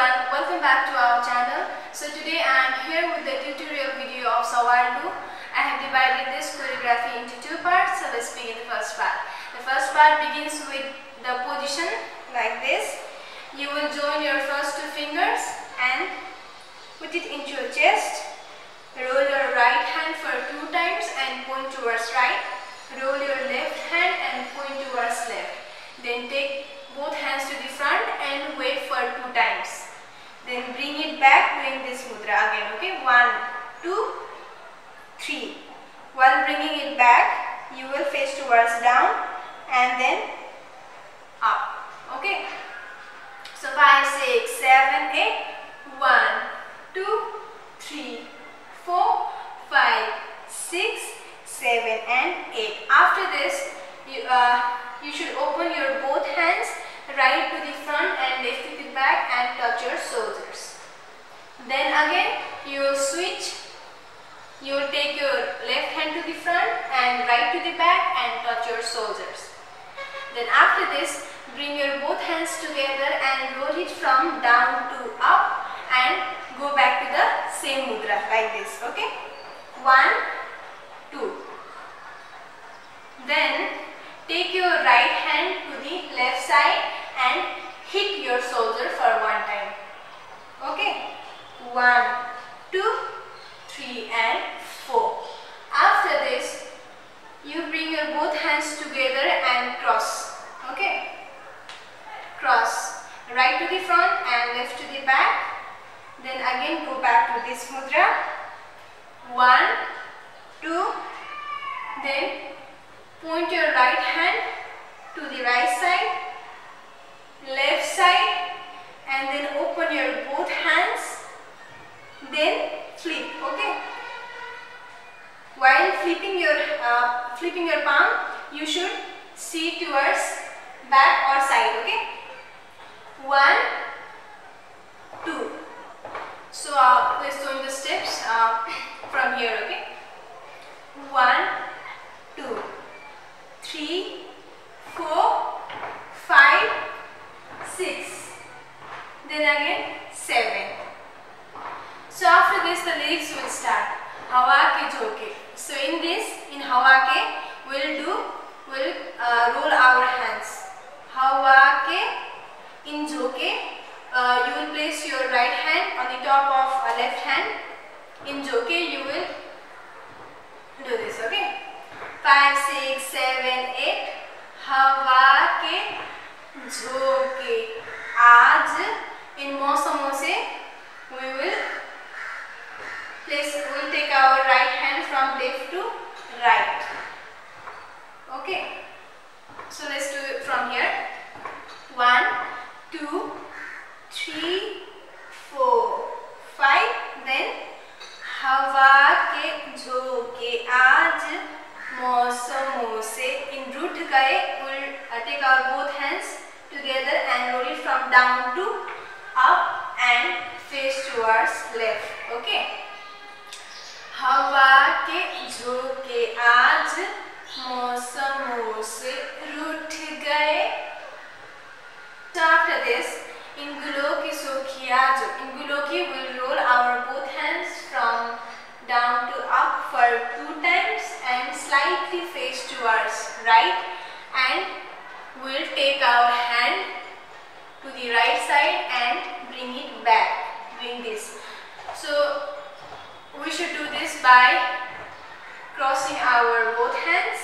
everyone, welcome back to our channel. So today I am here with the tutorial video of Sawarlu. I have divided this choreography into two parts, so let's begin the first part. The first part begins with the position like this. You will join your first two fingers and put it into your chest. Roll your right hand for 2 times and point towards right. Roll your left hand and point towards left. Then take both hands to the front and wave for 2 times. Then bring it back doing this mudra again. Okay, 1, 2, 3. While bringing it back, you will face towards down and then up. Okay. So 5, 6, 7, 8. 1, 2, 3, 4, 5, 6, 7 and 8. After this, you should open your both hands right to the front and left to the back and touch your shoulders. Then again you will switch. You will take your left hand to the front and right to the back and touch your shoulders. Then after this, bring your both hands together and roll it from down to up and go back to the same mudra like this. Okay, 1, 2. Then take your right hand to the left side and hit your shoulder for 1 time. Okay, 1, 2, 3 and 4. After this, you bring your both hands together and cross. Okay, cross right to the front and left to the back. Then again go back to this mudra. 1, 2. Then point your right hand to the right side, left side, and then open your both hands. Then flip. Okay. While flipping your palm, you should see towards back or side. Okay. 1, 2. So let's join the steps from here. Okay. 1, 2, 3, 4, 5, 6. Then again 7. So after this, the lyrics will start. Hawa ke jhoke. So in hawa ke, we'll roll our hands. Hawa ke, in jhoke, you will place your right hand on the top of a left hand. In jhoke, you will do this. Okay. 5, 6, 7, 8. हवा के झोंके आज इन मौसमों से we will take our right hand from left to right. Okay. So let's do it from here. 1, 2, 3, 4, 5. Then हवा के झोंके आज मौसमों से in रूठ गए. We'll take our both hands together and roll it from down to up and face towards left. Okay. हवा के झोंके आज मौसमों से रूठ गए. So after this, in gulo ki sokhiya jo. In gulo ki, we'll roll our both hands from down to up for 2 times and slightly face towards right, and we'll take our hand to the right side and bring it back doing this. So we should do this by crossing our both hands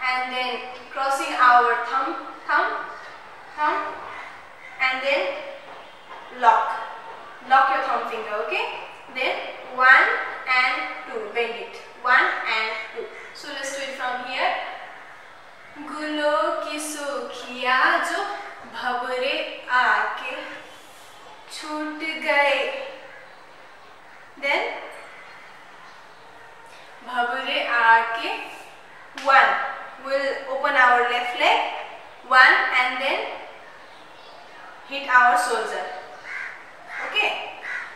and then crossing our thumb and then lock your thumb finger. Okay, then 1 and 2, bend it. 1 and 2. So let's do it from here. गुलों की सूखिया जो भंवरे आके छूट गए. Then भंवरे आके 1. We'll open our left leg. 1 and then hit our shoulder. Okay.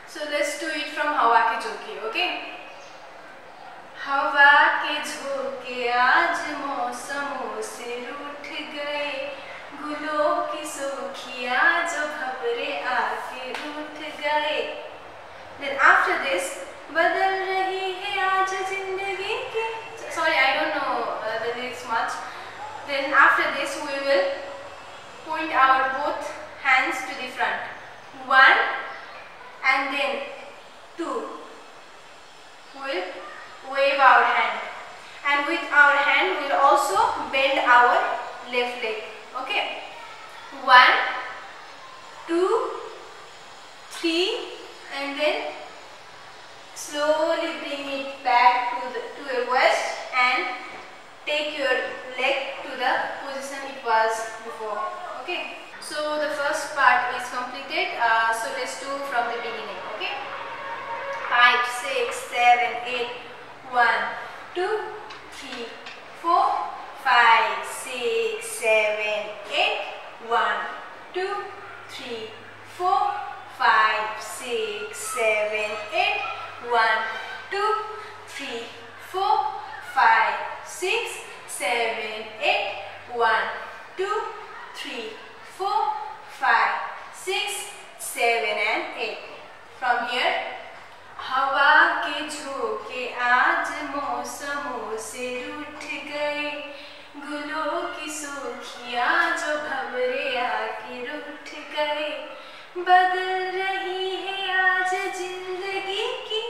So let's do it from हवा के झोंके. Okay. हवा के झोंके आज मौसमों से रूठ गए. गुलों की सूखिया जो भंवरे आके रूठ गए. after this, बदल रही है आज जिंदगी की. Sorry, I don't know the lyrics much. Then after this, we will point our both hands to the front. 1 and then 2. We'll wave our hand, and with our hand we'll also bend our left leg. Okay. 1, 2, 3, and then slowly bring it back to your waist and take your leg to the position it was before. Okay. So the first part is completed. So let's do from the beginning. Okay. 5, 6, 7, 8. 1, 2, 3, 4, 5, 6, 7, 8. 1, 2, 3, 4, 5, 6, 7, 8. 1, 2, 3, 4, 5, 6, 7, 8. 1, 2, 3, 4, 5, 6, 7 and 8. From here, हवा के झोंके आज मौसमों से रूठ गए, गुलों की सूखियाँ जो भंवरे आके रूठ गए, बदल रही है आज जिंदगी की.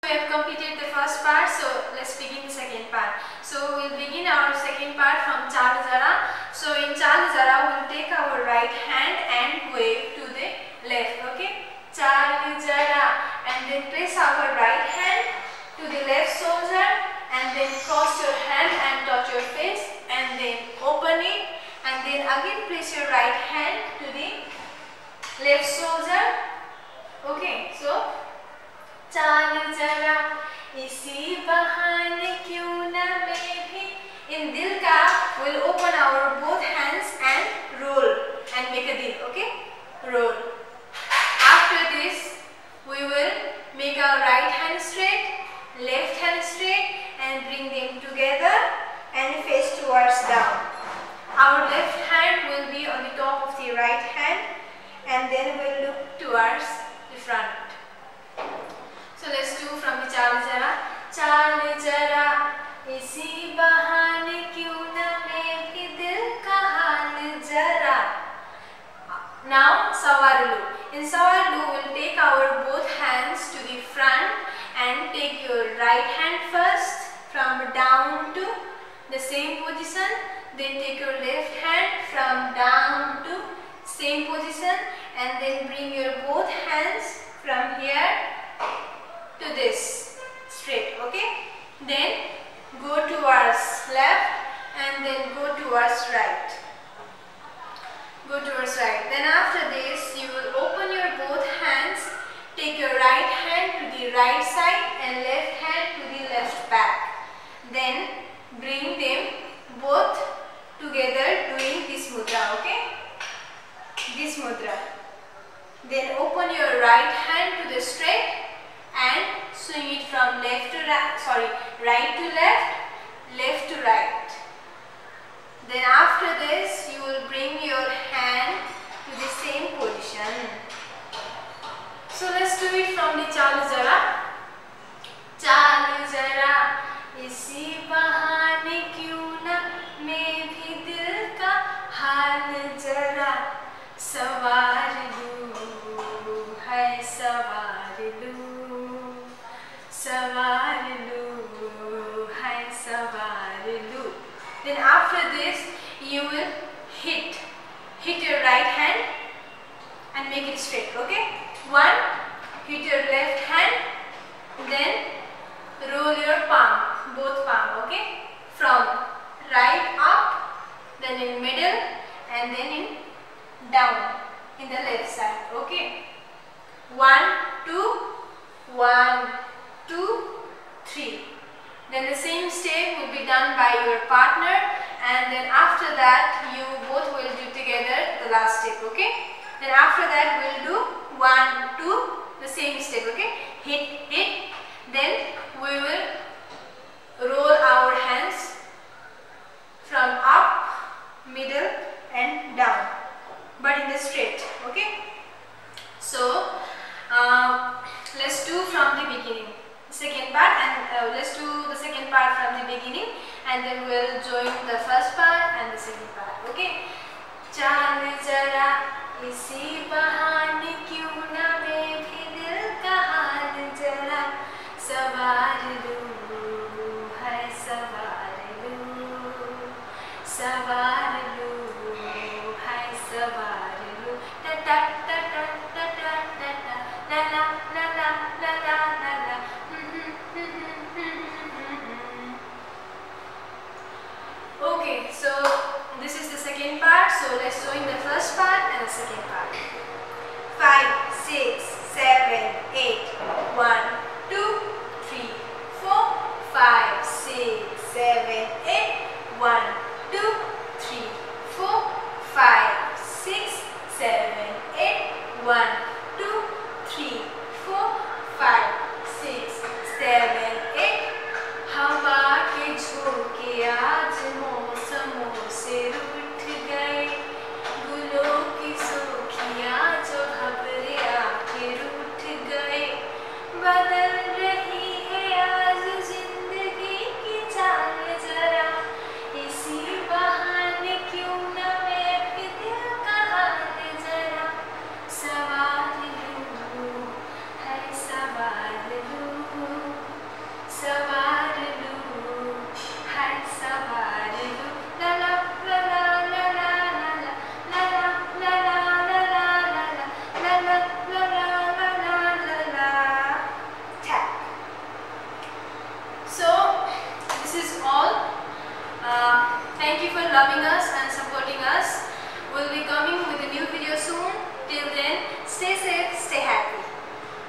We have completed the first part, so let's begin the second part. So we'll begin our second part from Chal Zara. So in Chal Zara, we'll take our right hand and wave to the left. Okay. Chal Zara, and then place our right hand to the left shoulder, and then cross your hand and touch your face, and then open it, and then again place your right hand to the left shoulder. Okay. So चाल जरा इसी बहाने क्यों न मैं भी. In दिल का we'll open our both hands and roll and make a dil. Okay, roll. After this, we will make our right hand straight, left hand straight, and bring them together and face towards down. Our left hand will be on the top of the right hand, and then we'll look towards the front. So let's do from the Chal Zara. Chal Zara इसी बहाने क्यों न मैं भी दिल का हाल जरा. Now Sawarlu. In Sawarlu, we'll take our both hands to the front and take your right hand first from down to the same position. Then take your left hand from down to same position, and then bring your both hands from here to this straight. Okay, then go towards left and then go towards right. Go towards right. Then after this, you will open your both hands, take your right hand to the right side and left hand to the left back. Then bring them both together doing this mudra. Okay, this mudra. Then open your right hand to the straight and swing it from left to right, right to left, left to right. Then after this, you will bring your hand to the same position. So let's do it from the Chal Zara. Chal Zara इसी बहाने क्यों न मैं भी दिल का हाल जरा सवार लूं, है सवार लूं, सवार लूं, है सवार लूं. Then after this, you will hit your right hand and make it straight. Okay, 1, hit your left hand, then roll your palm, both palm. Okay, from right up, then in middle, and then in down in the left side. Okay, 1, 2, 1, 2, 3. Then the same step will be done by your partner, and then after that you both will do together the last step. Okay, then after that we'll do 1, 2, the same step. Okay, hit, then we will roll our hands from up, middle and down, but in the straight. Okay, So let's do from the beginning. Second part, and let's do the second part from the beginning, and then we'll join the first part and the second part. Okay. चाल जरा इसी बहाने क्यों ना मैं भी दिल का हाल जरा सवार लूं, है सवार लूं, सवार लूं, है सवार लूं, टा टा टा टा टा टा टा टा ला ला ला ला ला ला ला। Okay, so this is the second part. So let's join the first part and the second part. 5, 6, 7, 8. 1, 2, 3, 4, 5, 6, 7, 8. 1, 2, 3, 4, 5, 6, 7, 8. 1, 2, 3,